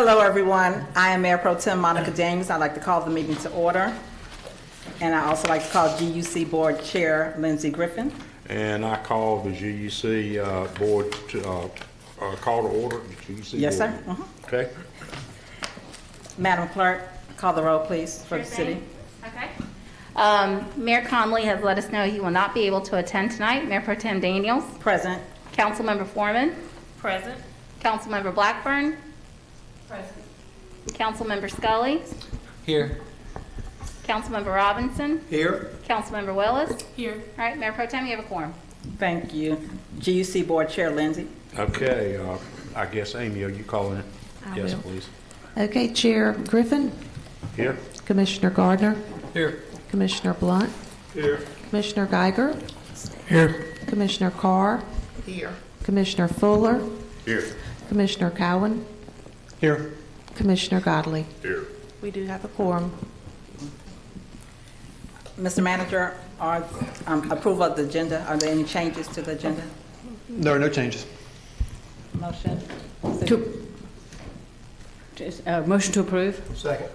Hello, everyone. I am Mayor Pro Tem Monica James. I'd like to call the meeting to order. And I also like to call GUC Board Chair Lindsey Griffin. And I call the GUC Board to call to order. GUC Yes, board. sir. Mm-hmm. Okay. Madam Clerk, call the roll, please, for the city. Okay. Mayor Conley has let us know he will not be able to attend tonight. Mayor Pro Tem Daniels. Present. Councilmember Foreman. Present. Councilmember Blackburn. Present. Councilmember Scully. Here. Councilmember Robinson. Here. Councilmember Willis. Here. All right, Mayor Pro Tem, you have a quorum. Thank you. GUC Board Chair Lindsey. Okay. I guess, Amy, are you calling it? Yes, please. Okay, Chair Griffin. Here. Commissioner Gardner. Here. Commissioner Blunt. Here. Commissioner Geiger. Here. Commissioner Carr. Here. Commissioner Fuller. Here. Commissioner Cowan. Here. Commissioner Godley. Here. We do have a quorum. Mr. Manager, approval of the agenda. Are there any changes to the agenda? There are no changes. Motion? Motion to approve. Second.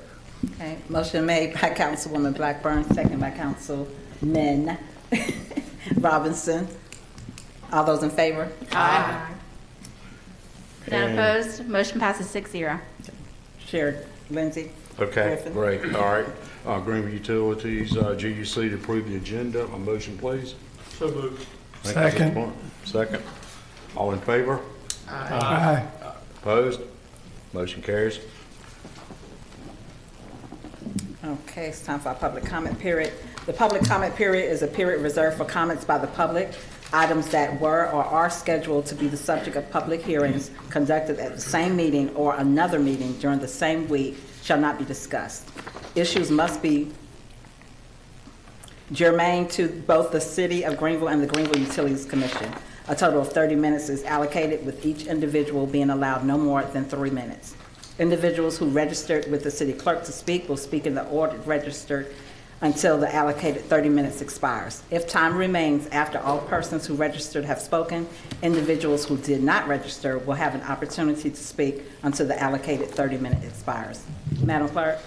Okay. Motion made by Councilwoman Blackburn, second by Councilman Robinson. All those in favor? Aye. None And- opposed. Motion passes 6-0. Chair Lindsey. Okay, Griffin. great. All right. Greenville Utilities, GUC to approve the agenda. A motion, please. So moved. Thank you, Mr. Blunt. Second. All in favor? Aye. Opposed? Motion carries. Okay, it's time for our public comment period. The public comment period is a period reserved for comments by the public. Items that were or are scheduled to be the subject of public hearings conducted at the same meeting or another meeting during the same week shall not be discussed. Issues must be germane to both the City of Greenville and the Greenville Utilities Commission. A total of 30 minutes is allocated, with each individual being allowed no more than 3 minutes. Individuals who registered with the city clerk to speak will speak in the order registered until the allocated 30 minutes expires. If time remains after all persons who registered have spoken, individuals who did not register will have an opportunity to speak until the allocated 30-minute expires. Madam Clerk.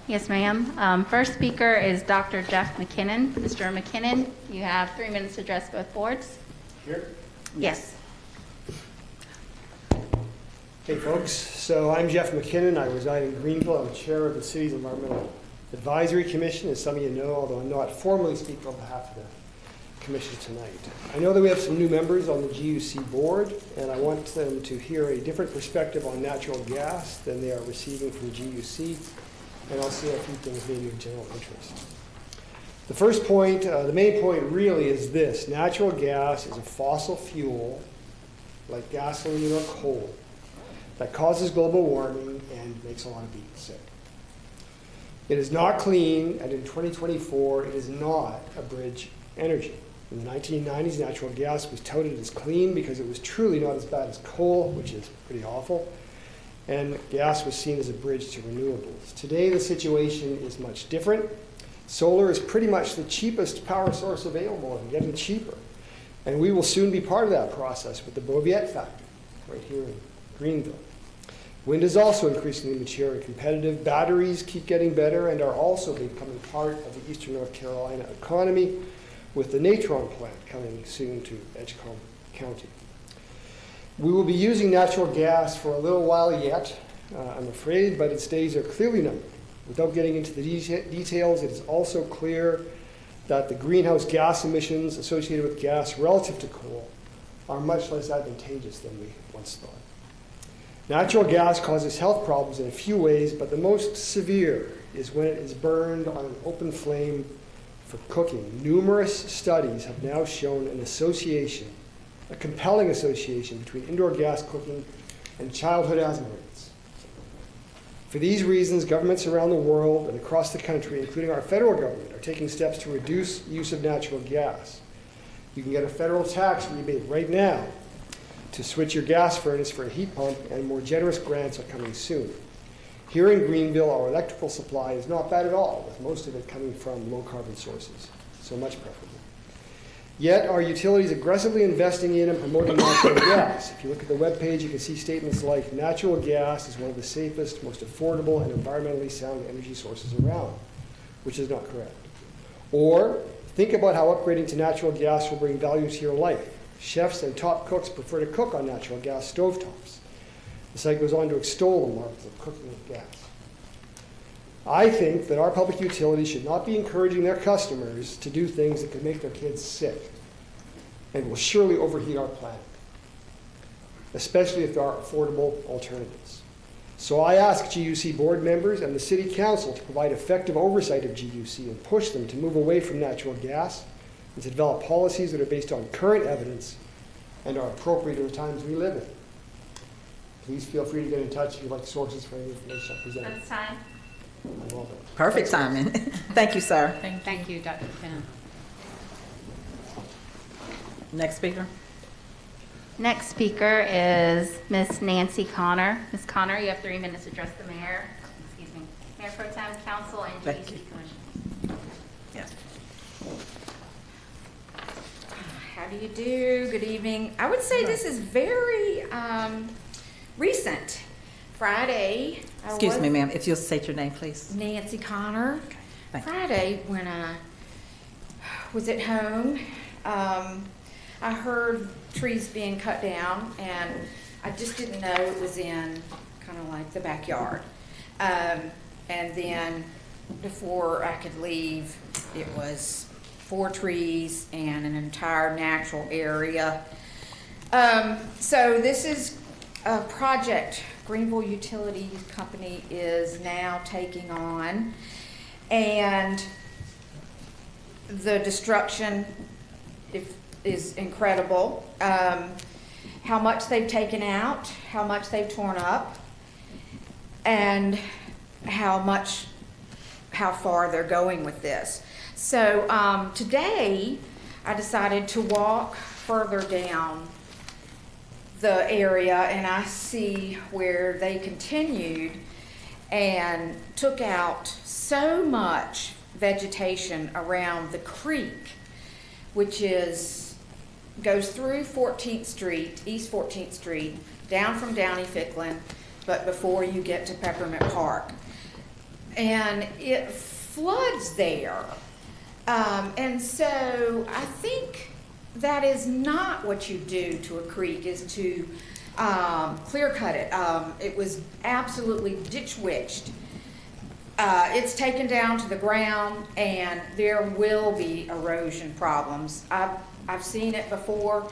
Yes, ma'am. First speaker is Dr. Jeff McKinnon. Mr. McKinnon, you have 3 minutes to address both boards. Here? Yes. Hey, folks. So I'm Jeff McKinnon. I reside in Greenville. I'm chair of the city's Environmental Advisory Commission, as some of you know, although I'm not formally speaking on behalf of the commission tonight. I know that we have some new members on the GUC board, and I want them to hear a different perspective on natural gas than they are receiving from GUC, and I'll say a few things maybe of general interest. The first point, the main point really is this: natural gas is a fossil fuel, like gasoline or coal, that causes global warming and makes a lot of people sick. It is not clean, and in 2024, it is not a bridge energy. In the 1990s, natural gas was touted as clean because it was truly not as bad as coal, which is pretty awful, and gas was seen as a bridge to renewables. Today, the situation is much different. Solar is pretty much the cheapest power source available and getting cheaper, and we will soon be part of that process with the Beauviet factory right here in Greenville. Wind is also increasingly mature and competitive. Batteries keep getting better and are also becoming part of the Eastern North Carolina economy, with the Natron plant coming soon to Edgecombe County. We will be using natural gas for a little while yet, I'm afraid, but its days are clearly numbered. Without getting into the details, it is also clear that the greenhouse gas emissions associated with gas relative to coal are much less advantageous than we once thought. Natural gas causes health problems in a few ways, but the most severe is when it is burned on an open flame for cooking. Numerous studies have now shown an association, a compelling association between indoor gas cooking and childhood asthma rates. For these reasons, governments around the world and across the country, including our federal government, are taking steps to reduce use of natural gas. You can get a federal tax rebate right now to switch your gas furnace for a heat pump, and more generous grants are coming soon. Here in Greenville, our electrical supply is not bad at all, with most of it coming from low-carbon sources, so much preferable. Yet our utilities aggressively investing in and promoting natural gas. If you look at the webpage, you can see statements like natural gas is one of the safest, most affordable, and environmentally sound energy sources around, which is not correct. Or think about how upgrading to natural gas will bring value to your life. Chefs and top cooks prefer to cook on natural gas stovetops. The site goes on to extol the marvels of cooking with gas. I think that our public utilities should not be encouraging their customers to do things that could make their kids sick and will surely overheat our planet, especially if there are affordable alternatives. So I ask GUC board members and the City Council to provide effective oversight of GUC and push them to move away from natural gas and to develop policies that are based on current evidence and are appropriate in the times we live in. Please feel free to get in touch if you'd like sources for any information I present. That's time. I'm welcome. Perfect timing. Thank you, sir. Thank you, Dr. McKinnon. Next speaker. Next speaker is Miss Nancy Connor. Ms. Connor, you have 3 minutes to address the mayor, Mayor Pro Tem, Council, and Thank GUC you. Commission. Yes. How do you do? Good evening. I would say this is very recent. Friday. Excuse me, ma'am, if you'll state your name, please. Nancy Connor. Thank you. Friday, when I was at home, I heard trees being cut down, and I just didn't know it was in kind of like the backyard. And then before I could leave, it was 4 trees and an entire natural area. So this is a project Greenville Utilities Company is now taking on, and the destruction is incredible. How much they've taken out, how much they've torn up, and how far they're going with this. So today I decided to walk further down the area, and I see where they continued and took out so much vegetation around the creek, which goes through 14th Street, East 14th Street, down from Downey Ficklin, but before you get to Peppermint Park. And it floods there. And so I think that is not what you do to a creek, is to clear cut it. It was absolutely ditch-witched. It's taken down to the ground, and there will be erosion problems. I've seen it before,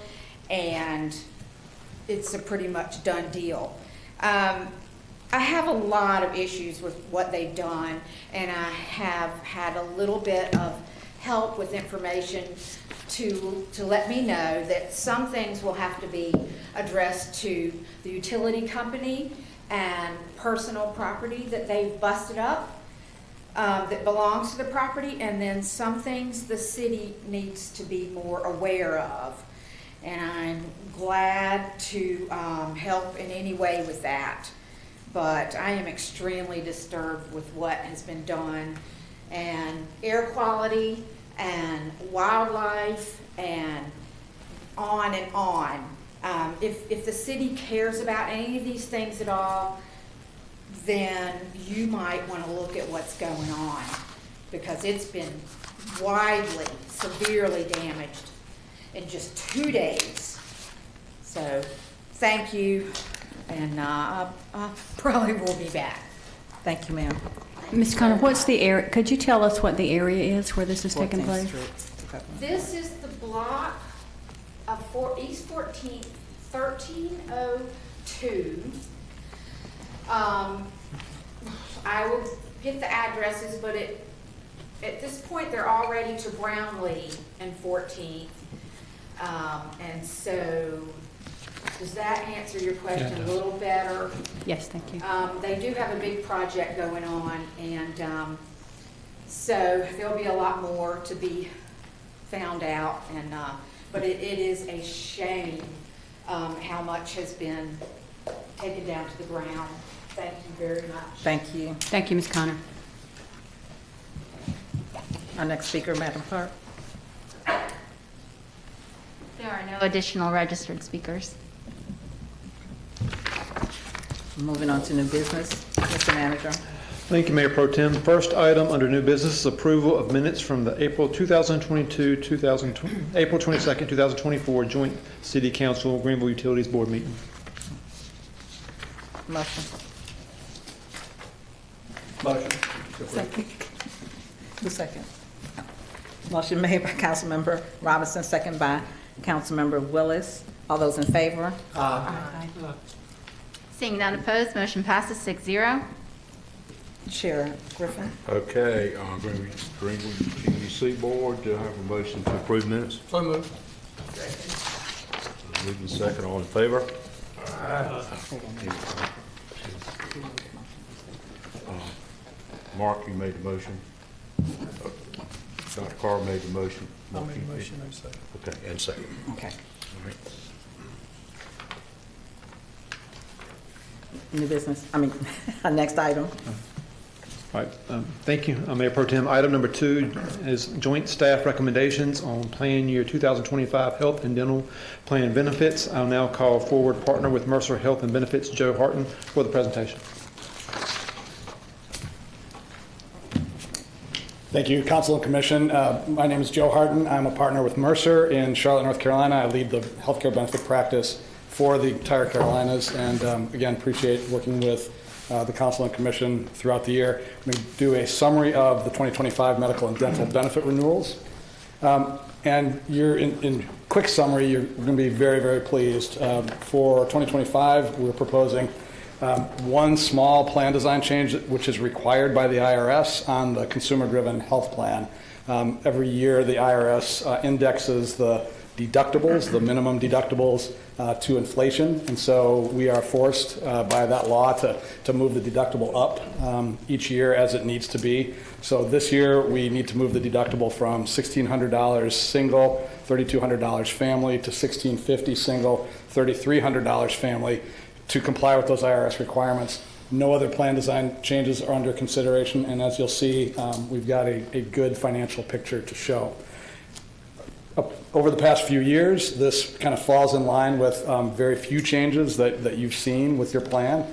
and it's a pretty much done deal. I have a lot of issues with what they've done, and I have had a little bit of help with information to let me know that some things will have to be addressed to the utility company and personal property that they've busted up that belongs to the property, and then some things the city needs to be more aware of. And I'm glad to help in any way with that. But I am extremely disturbed with what has been done, and air quality and wildlife and on and on. If the city cares about any of these things at all, then you might want to look at what's going on, because it's been widely, severely damaged in just 2 days. So thank you, and I probably will be back. Thank you, ma'am. Ms. Connor, what's the area, could you tell us what the area is where this is taking 14th place? Street. This is the block of East 14th, 1302. I will get the addresses, but at this point they're already to Brownlee and 14th. And so, does that answer your question a little better? Yes, thank you. They do have a big project going on, and so there'll be a lot more to be found out. And but it is a shame how much has been taken down to the ground. Thank you very much. Thank you. Thank you, Ms. Connor. Our next speaker, Madam Clerk. no additional registered speakers. Moving on to new business. Mr. Manager. Thank you, Mayor Pro Tem. First item under new business is approval of minutes from the April 22nd, 2024 Joint City Council Greenville Utilities Board meeting. Motion. Motion. Second. 2 seconds. Motion made by Councilmember Robinson, second by Councilmember Willis. All those in favor? Aye. Seeing none opposed, motion passes 6-0. Chair Griffin. Okay, Greenville GEC Board, do I have a motion to approve minutes? So moved. Moving second, all in favor? Mark, you made the motion. Dr. Carr made the motion. I made a motion, I'm second. Okay, and second. Okay. All right. New business, our next item. All right, thank you, Mayor Pro Tem. Item number 2 is joint staff recommendations on plan year 2025 health and dental plan benefits. I'll now call forward partner with Mercer Health and Benefits, Joe Harton, for the presentation. Thank you, Council and Commission. My name is Joe Harton. I'm a partner with Mercer in Charlotte, North Carolina. I lead the healthcare benefit practice for the entire Carolinas, and again, appreciate working with the Council and Commission throughout the year. I'm going to do a summary of the 2025 medical and dental benefit renewals. And you're in quick summary, you're going to be very, very pleased. For 2025, we're proposing one small plan design change, which is required by the IRS on the consumer-driven health plan. Every year, the IRS indexes the deductibles, the minimum deductibles, to inflation, and so we are forced by that law to move the deductible up each year as it needs to be. So this year, we need to move the deductible from $1,600 single, $3,200 family, to $1,650 single, $3,300 family, to comply with those IRS requirements. No other plan design changes are under consideration, and as you'll see, we've got a good financial picture to show. Over the past few years, this kind of falls in line with very few changes that you've seen with your plan.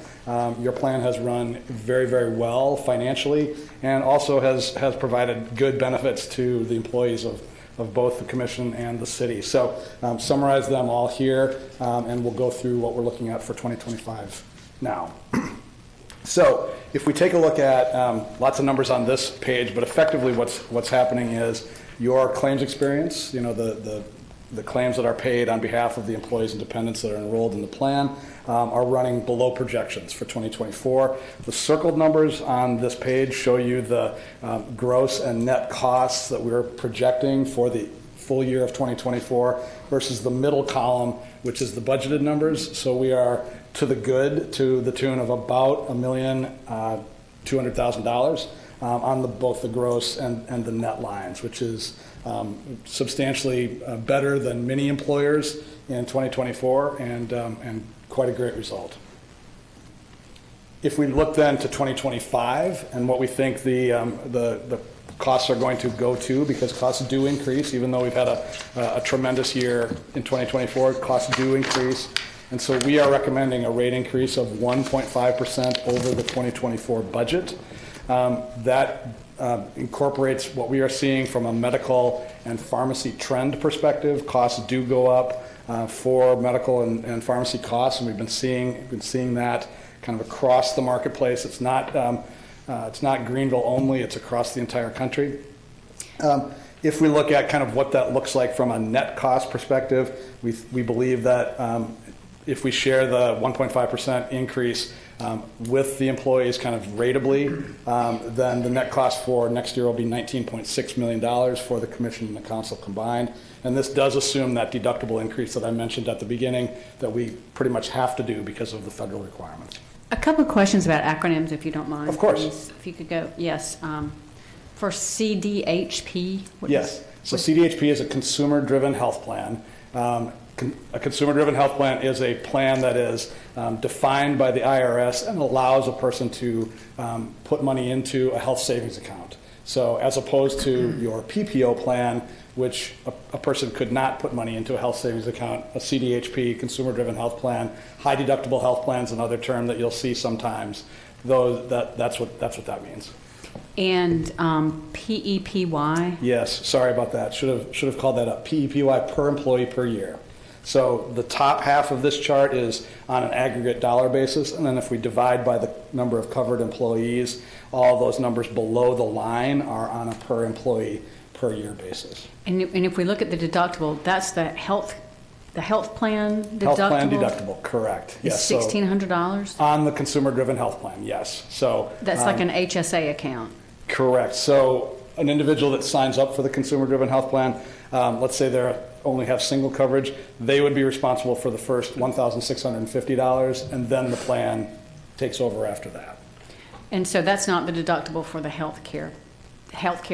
Your plan has run very, very well financially, and also has provided good benefits to the employees of both the Commission and the city. So summarize them all here, and we'll go through what we're looking at for 2025 now. So if we take a look at lots of numbers on this page, but effectively what's happening is your claims experience, the claims that are paid on behalf of the employees and dependents that are enrolled in the plan are running below projections for 2024. The circled numbers on this page show you the gross and net costs that we're projecting for the full year of 2024 versus the middle column, which is the budgeted numbers. So we are to the good, to the tune of about $1,200,000 on both the gross and the net lines, which is substantially better than many employers in 2024, and quite a great result. If we look then to 2025 and what we think the costs are going to go to, because costs do increase, even though we've had a tremendous year in 2024, costs do increase. And so we are recommending a rate increase of 1.5% over the 2024 budget. That incorporates what we are seeing from a medical and pharmacy trend perspective. Costs do go up for medical and pharmacy costs, and we've been seeing that kind of across the marketplace. It's not Greenville only; it's across the entire country. If we look at kind of what that looks like from a net cost perspective, we believe that if we share the 1.5% increase with the employees kind of ratably, then the net cost for next year will be $19.6 million for the Commission and the Council combined. And this does assume that deductible increase that I mentioned at the beginning that we pretty much have to do because of the federal requirements. A couple of questions about acronyms, if you don't mind. Of course. Please. If you could go, yes. For CDHP. Yes. So CDHP is a consumer-driven health plan. A consumer-driven health plan is a plan that is defined by the IRS and allows a person to put money into a health savings account. So as opposed to your PPO plan, which a person could not put money into a health savings account, a CDHP, consumer-driven health plan, high deductible health plans, another term that you'll see sometimes. That's what that means. And PEPY? Yes, sorry about that. Should have called that up. PEPY, per employee per year. So the top half of this chart is on an aggregate dollar basis, and then if we divide by the number of covered employees, all those numbers below the line are on a per employee per year basis. And if we look at the deductible, that's the health plan deductible? Health plan deductible, correct. Is Yes. So $1,600? on the consumer-driven health plan, yes. So That's like an HSA account. correct. So an individual that signs up for the consumer-driven health plan, let's say they only have single coverage, they would be responsible for the first $1,650, and then the plan takes over after that. And so that's not the deductible for the health care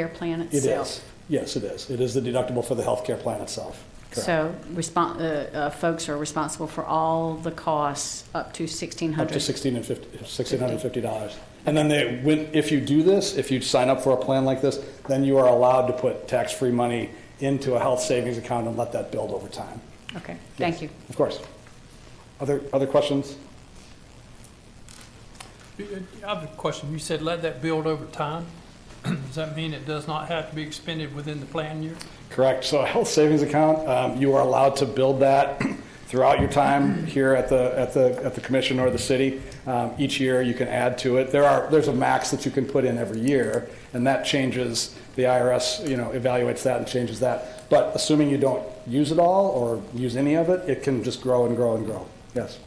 plan It itself? is. Yes, it is. It is the deductible for the health care plan itself. Correct. So folks are responsible for all the costs up to $1,600? Up to $1,650. And then if you do this, if you sign up for a plan like this, then you are allowed to put tax-free money into a health savings account and let that build over time. Okay, thank you. Of course. Other questions? I have a question. You said let that build over time. Does that mean it does not have to be expended within the plan year? Correct. So a health savings account, you are allowed to build that throughout your time here at the commission or the city. Each year you can add to it. There's a max that you can put in every year, and that changes. The IRS, evaluates that and changes that. But assuming you don't use it all or use any of it, it can just grow and grow and grow. Yes.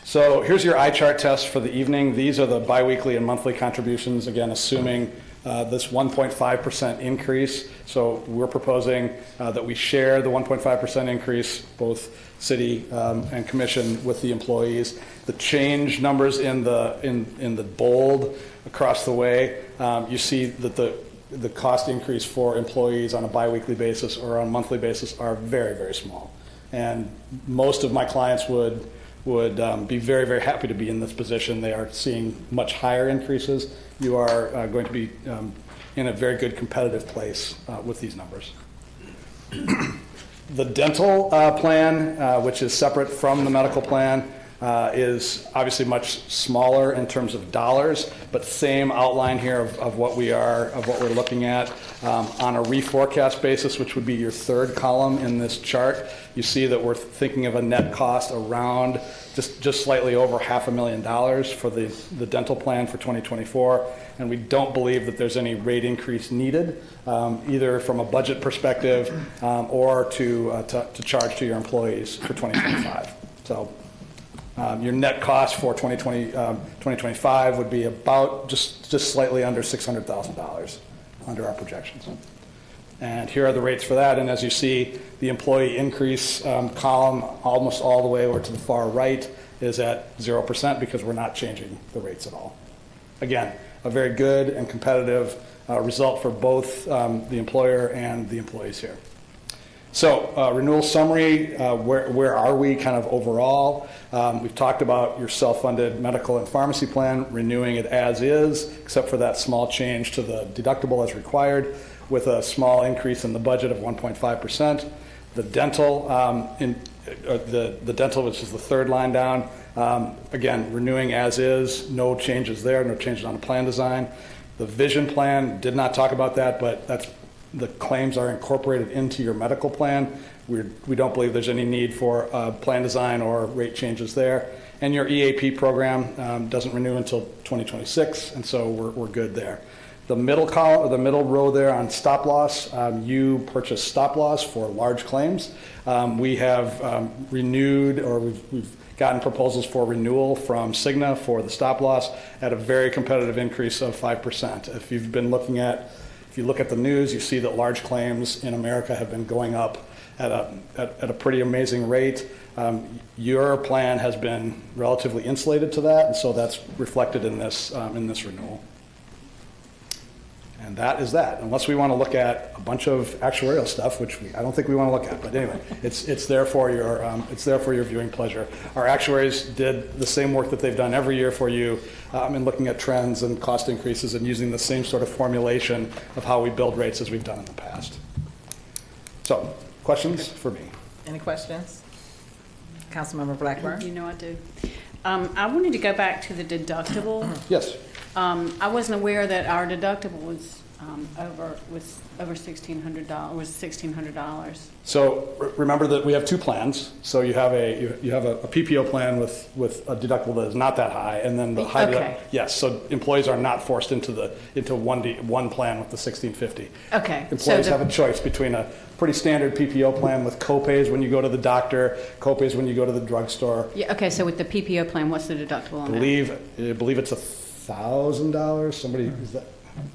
So here's your eye chart test for the evening. These are the biweekly and monthly contributions, again, assuming this 1.5% increase. So we're proposing that we share the 1.5% increase, both city and commission, with the employees. The change numbers in the bold across the way, you see that the cost increase for employees on a biweekly basis or on a monthly basis are very, very small. And most of my clients would be very, very happy to be in this position. They are seeing much higher increases. You are going to be in a very good competitive place with these numbers. The dental plan, which is separate from the medical plan, is obviously much smaller in terms of dollars, but same outline here of what we're looking at on a reforecast basis, which would be your third column in this chart. You see that we're thinking of a net cost around just slightly over $500,000 for the dental plan for 2024, and we don't believe that there's any rate increase needed, either from a budget perspective or to charge to your employees for 2025. So. Your net cost for 2025 would be about just slightly under $600,000 under our projections. And here are the rates for that. And as you see, the employee increase column almost all the way over to the far right is at 0% because we're not changing the rates at all. Again, a very good and competitive result for both the employer and the employees here. So renewal summary, where are we kind of overall? We've talked about your self-funded medical and pharmacy plan, renewing it as is, except for that small change to the deductible as required, with a small increase in the budget of 1.5%. The dental, the dental, which is the third line down, again, renewing as is, no changes there, no changes on the plan design. The vision plan, did not talk about that, but the claims are incorporated into your medical plan. We don't believe there's any need for plan design or rate changes there. And your EAP program doesn't renew until 2026, and so we're good there. The middle column, or the middle row there on stop loss, you purchase stop loss for large claims. We have renewed, or we've gotten proposals for renewal from Cigna for the stop loss at a very competitive increase of 5%. If you look at the news, you see that large claims in America have been going up at a pretty amazing rate. Your plan has been relatively insulated to that, and so that's reflected in this renewal. And that is that, unless we want to look at a bunch of actuarial stuff, which I don't think we want to look at. But anyway, it's there for your viewing pleasure. Our actuaries did the same work that they've done every year for you in looking at trends and cost increases and using the same sort of formulation of how we build rates as we've done in the past. So, questions for me? Any questions? Councilmember Blackburn? You know I do. I wanted to go back to the deductible. Yes. I wasn't aware that our deductible was over $1,600. Was $1,600. So remember that we have two plans. So you have a PPO plan with a deductible that is not that high, and then the high. Okay. Yes. So employees are not forced into one plan with the $1,650. Okay. Employees have a choice between a pretty standard PPO plan with copays when you go to the doctor, copays when you go to the drugstore. Yeah. Okay. So with the PPO plan, what's the deductible on that? I believe it's $1,000.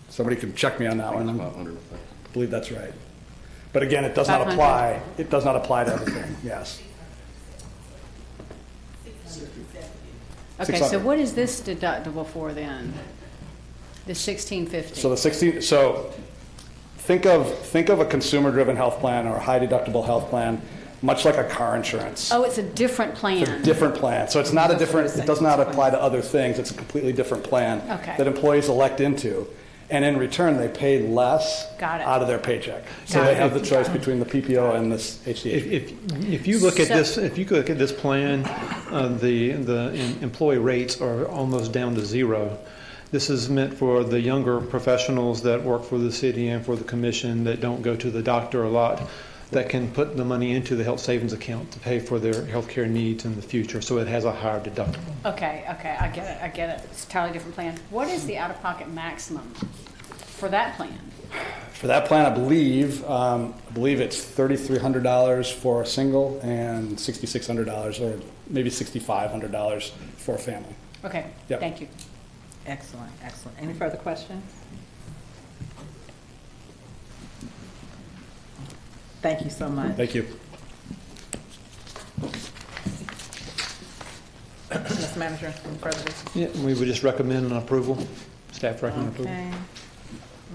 Somebody can check me on that one. I believe that's right. But again, it does not 500. apply. It does not apply to everything. Yes. Okay. 600. So what is this deductible for then? The $1,650. So think of a consumer-driven health plan or a high-deductible health plan, much like a car insurance. Oh, it's a different plan. It's a different plan. So it's not a different. It does not apply to other things. It's a completely different plan Okay. that employees elect into, and in return they pay less out of their paycheck. So Got they it. have the choice between the PPO and this HDH. If you look at this plan, the employee rates are almost down to zero. This is meant for the younger professionals that work for the city and for the commission that don't go to the doctor a lot, that can put the money into the health savings account to pay for their health care needs in the future. So it has a higher deductible. Okay, I get it. It's a totally different plan. What is the out-of-pocket maximum for that plan? For that plan, I believe it's $3,300 for a single and $6,600 or maybe $6,500 for a family. Okay, Yep. Thank you. Excellent, excellent. Any further questions? Thank you so much. Thank you. Mr. Manager, any further? Yeah, we would just recommend an approval. Staff recommend approval. Okay.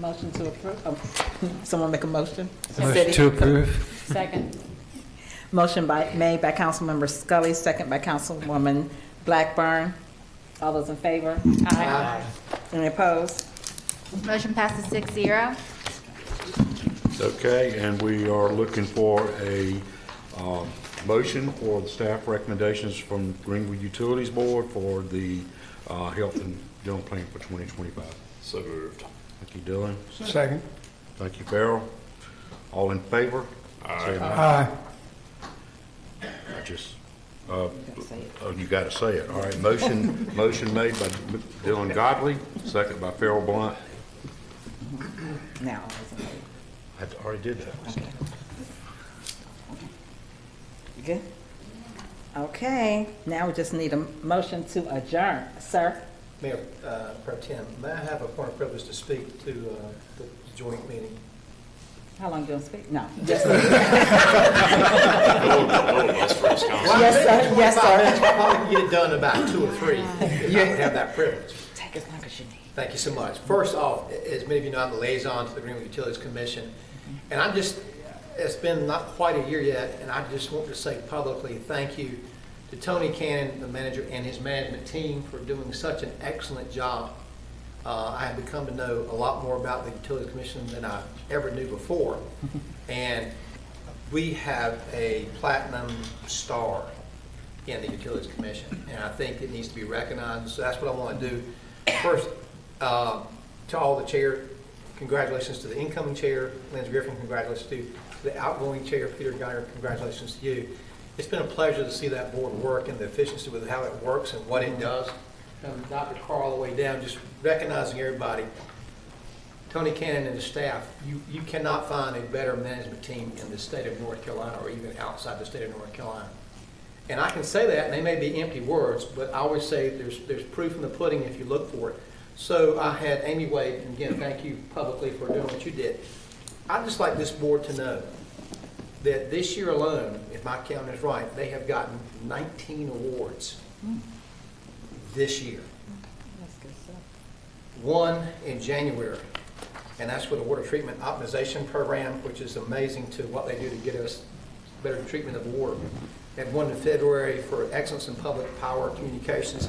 Motion to approve. Someone make a motion? Motion to approve. Second. Motion made by Councilmember Scully, second by Councilwoman Blackburn. All those in favor? Aye. Any opposed? Motion passes 6-0. Okay, and we are looking for a motion for the staff recommendations from Greenville Utilities Board for the health and dental plan for 2025. So moved. Thank you, Dylan. Second. Thank you, Farrell. All in favor? Say Aye. I just, oh, you got to say it. All right, motion made by Dylan Godley, second by Farrell Blunt. Now. I already did that. Okay. You good? Okay, now we just need a motion to adjourn. Sir? Mayor Pro Tem, may I have a point of privilege to speak to the joint meeting? How long do you want to speak? No. Yes, Yes, sir. Yes, sir. I probably get it done in about 2 or 3 if I would have that privilege. Take as long as you need. Thank you so much. First off, as many of you know, I'm the liaison to the Greenville Utilities Commission. And it's been not quite a year yet, and I just want to say publicly thank you to Tony Cannon, the manager, and his management team for doing such an excellent job. I have become to know a lot more about the Utilities Commission than I ever knew before. And we have a platinum star in the Utilities Commission, and I think it needs to be recognized. So that's what I want to do. First, to all the chair, congratulations to the incoming chair, Lindsey Griffin, congratulations to the outgoing chair, Peter Geiger, congratulations to you. It's been a pleasure to see that board work and the efficiency with how it works and what it does. From Dr. Carr all the way down, just recognizing everybody. Tony Cannon and the staff, you cannot find a better management team in the state of North Carolina or even outside the state of North Carolina. And I can say that, and they may be empty words, but I always say there's proof in the pudding if you look for it. So I had Amy Wade, and again, thank you publicly for doing what you did. I'd just like this board to know that this year alone, if my count is right, they have gotten 19 awards this year. One in January and that's for the water treatment optimization program, which is amazing to what they do to get us better treatment of water. And one in February for excellence in public power communications.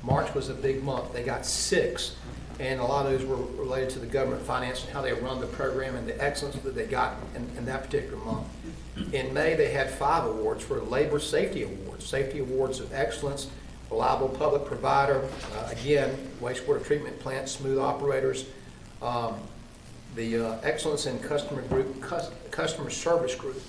March was a big month. They got 6, and a lot of those were related to the government finance and how they run the program and the excellence that they got in that particular month. In May, they had 5 awards for labor safety awards of excellence, reliable public provider, again, wastewater treatment plant, smooth operators, the excellence in customer service group,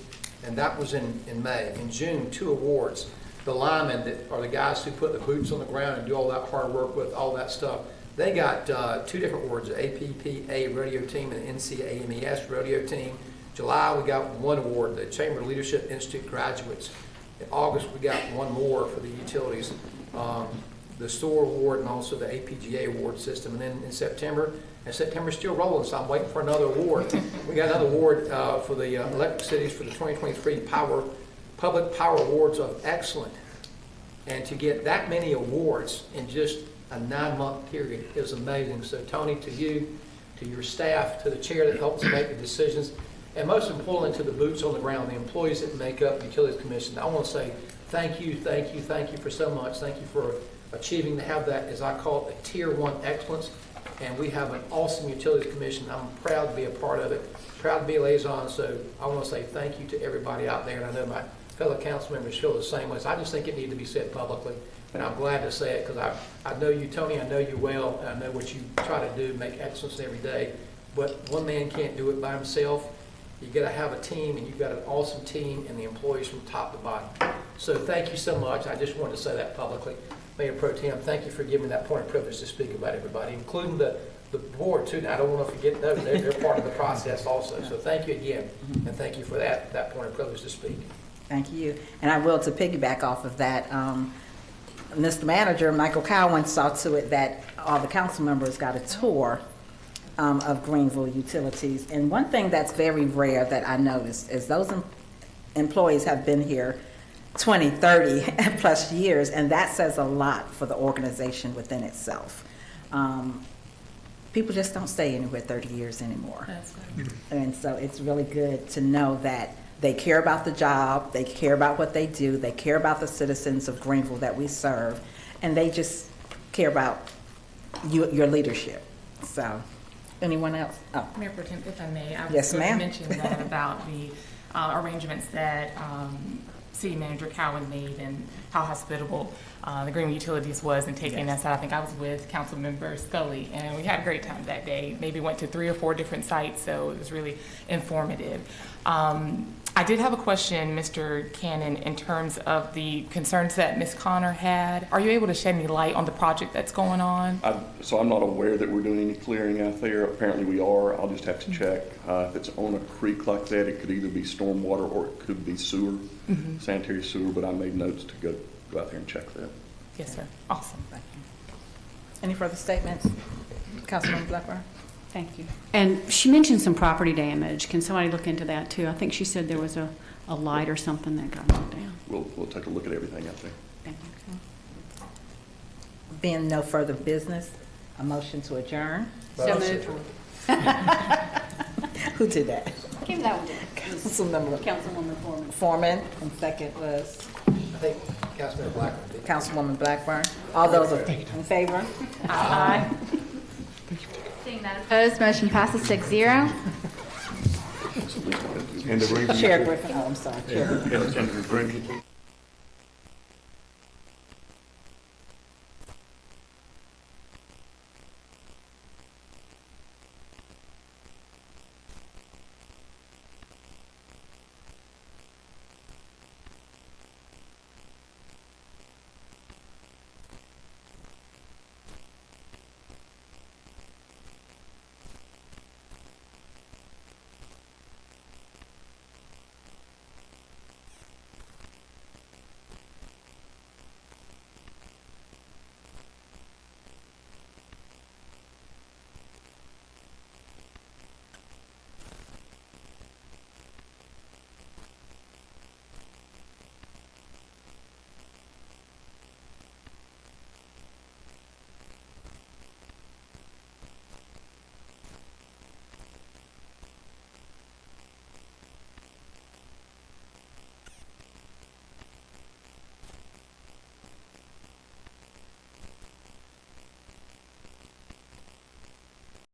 and that was in May. In June, 2 awards. The linemen that are the guys who put the boots on the ground and do all that hard work with all that stuff, they got 2 different awards, the APPA rodeo team and the NCAMES rodeo team. July, we got 1 award, the Chamber Leadership Institute graduates. In August, we got 1 more for the utilities, the SOAR award and also the APGA award system. And then in September, and September's still rolling, so I'm waiting for another award. We got another award for the electric cities for the 2023 Public Power Awards of Excellent. And to get that many awards in just a 9-month period is amazing. So Tony, to you, to your staff, to the chair that helps make the decisions, and most importantly to the boots on the ground, the employees that make up the Utilities Commission, I want to say thank you for so much. Thank you for achieving to have that, as I call it, a Tier 1 excellence. And we have an awesome Utilities Commission. I'm proud to be a part of it, proud to be a liaison. So I want to say thank you to everybody out there. And I know my fellow council members feel the same way. So I just think it needed to be said publicly. And I'm glad to say it because I know you, Tony, I know you well, and I know what you try to do, make excellence every day. But one man can't do it by himself. You got to have a team, and you've got an awesome team and the employees from top to bottom. So thank you so much. I just wanted to say that publicly. Mayor Pro Tem, thank you for giving me that point of privilege to speak about everybody, including the board too. Now, I don't want to forget them. They're part of the process also. So thank you again, and thank you for that point of privilege to speak. Thank you. And I will, to piggyback off of that, Mr. Manager, Michael Cowan, saw to it that all the council members got a tour of Greenville Utilities. And one thing that's very rare that I noticed is those employees have been here 20, 30 plus years, and that says a lot for the organization within itself. People just don't stay anywhere 30 years anymore. And so it's really good to know that they care about the job, they care about what they do, they care about the citizens of Greenville that we serve, and they just care about your leadership. So, anyone else? Oh. Mayor Pro Tem, if I may, I was Yes, going to ma'am. mention that about the arrangements that City Manager Cowan made and how hospitable the Greenville Utilities was in taking us out. I think I was with Council Member Scully, and we had a great time that day. Maybe went to 3 or 4 different sites, so it was really informative. I did have a question, Mr. Cannon, in terms of the concerns that Ms. Connor had. Are you able to shed any light on the project that's going on? So I'm not aware that we're doing any clearing out there. Apparently we are. I'll just have to check. If it's on a creek like that, it could either be stormwater or it could be sewer, sanitary sewer, but I made notes to go out there and check that. Yes, sir. Awesome. Thank you. Any further statements? Councilman Blackburn? Thank you. And she mentioned some property damage. Can somebody look into that too? I think she said there was a light or something that got knocked down. We'll take a look at everything out there. Thank you. Being no further business, a motion to adjourn. So moved. Who did that? Give that one to Councilwoman Foreman, and second was I think Councilman Blackburn did. Councilwoman Blackburn. All those in favor? Aye. Seeing none opposed, motion passes 6-0. And the Greenville. Chair Griffin, oh, I'm sorry. Chair. Yeah, and the Greenville.